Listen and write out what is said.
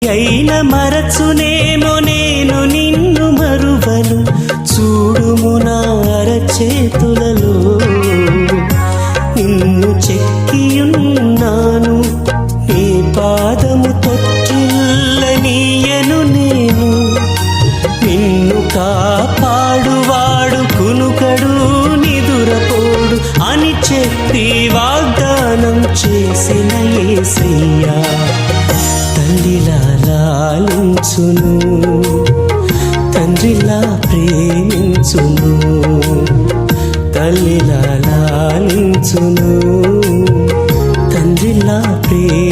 అయిన మరచునేమో నేను నిన్ను మరువను. చూడుము నా అరచేతులలో నిన్ను చెక్కియున్నాను. నీ పాదము తొట్టిల్లనీయను నేను. నిన్ను కాపాడువాడు కునుకడు నిదురపోడు అని చెప్పి వాగ్దానం చేసిన యేసయ్యా తండ్రిలా లాలించును, తండ్రిలా ప్రేమించును, తల్లిలా లాలించును, తండ్రిలా ప్రేమించును.